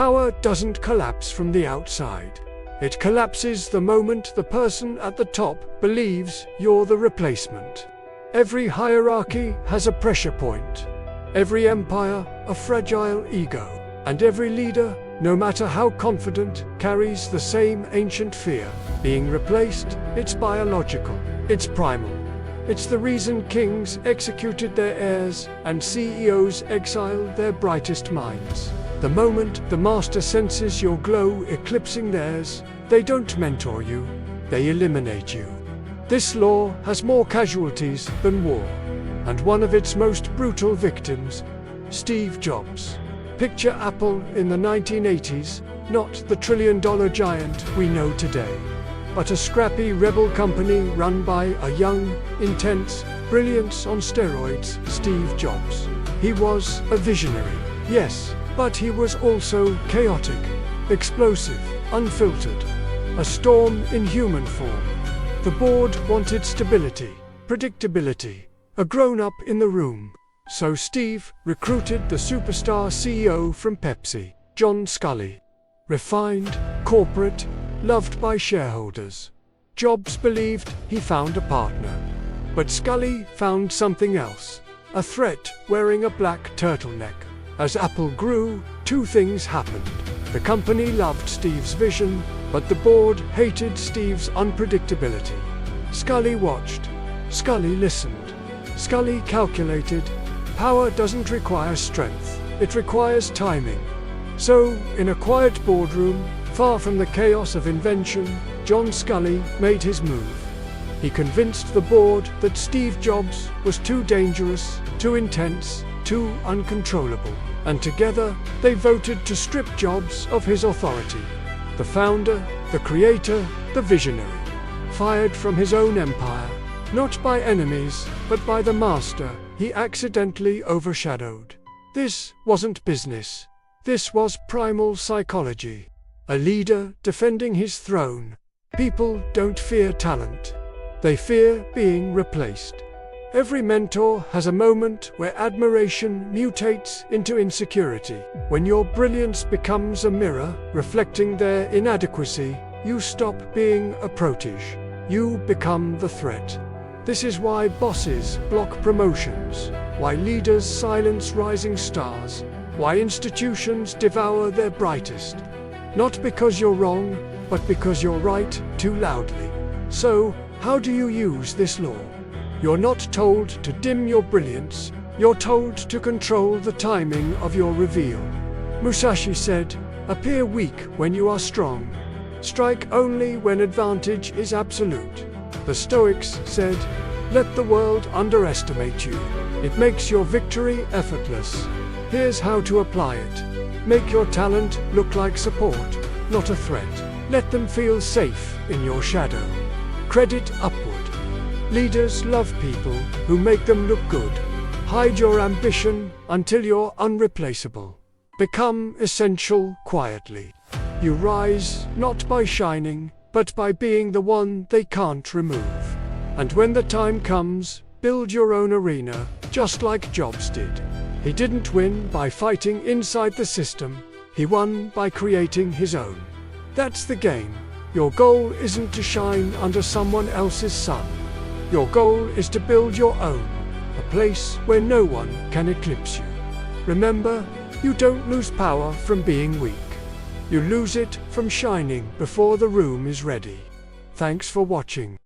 Power doesn't collapse from the outside. It collapses the moment the person at the top believes you're the replacement. Every hierarchy has a pressure point. Every empire, a fragile ego. And every leader, no matter how confident, carries the same ancient fear. Being replaced, it's biological. It's primal. It's the reason kings executed their heirs and CEOs exiled their brightest minds. The moment the master senses your glow eclipsing theirs, they don't mentor you, they eliminate you. This law has more casualties than war, and one of its most brutal victims, Steve Jobs. Picture Apple in the 1980s, not the trillion-dollar giant we know today, but a scrappy rebel company run by a young, intense, brilliance on steroids Steve Jobs. He was a visionary, yes, but he was also chaotic, explosive, unfiltered, a storm in human form. The board wanted stability, predictability, a grown-up in the room. So Steve recruited the superstar CEO from Pepsi, John Sculley. Refined, corporate, loved by shareholders. Jobs believed he found a partner. But Sculley found something else, a threat wearing a black turtleneck. As Apple grew, two things happened. The company loved Steve's vision, but the board hated Steve's unpredictability. Sculley watched. Sculley listened. Sculley calculated. Power doesn't require strength, it requires timing. So, in a quiet boardroom, far from the chaos of invention, John Sculley made his move. He convinced the board that Steve Jobs was too dangerous, too intense, too uncontrollable. And together, they voted to strip Jobs of his authority. The founder, the creator, the visionary. Fired from his own empire, not by enemies, but by the master he accidentally overshadowed. This wasn't business. This was primal psychology. A leader defending his throne. People don't fear talent. They fear being replaced. Every mentor has a moment where admiration mutates into insecurity. When your brilliance becomes a mirror reflecting their inadequacy, you stop being a protege. You become the threat. This is why bosses block promotions, why leaders silence rising stars, why institutions devour their brightest. Not because you're wrong, but because you're right too loudly. So, how do you use this law? You're not told to dim your brilliance, you're told to control the timing of your reveal. Musashi said, "Appear weak when you are strong. Strike only when advantage is absolute." The Stoics said, "Let the world underestimate you. It makes your victory effortless." Here's how to apply it. Make your talent look like support, not a threat. Let them feel safe in your shadow. Credit upward. Leaders love people who make them look good. Hide your ambition until you're unreplaceable. Become essential quietly. You rise not by shining, but by being the one they can't remove. And when the time comes, build your own arena, just like Jobs did. He didn't win by fighting inside the system, he won by creating his own. That's the game. Your goal isn't to shine under someone else's sun. Your goal is to build your own, a place where no one can eclipse you. Remember, you don't lose power from being weak. You lose it from shining before the room is ready. Thanks for watching.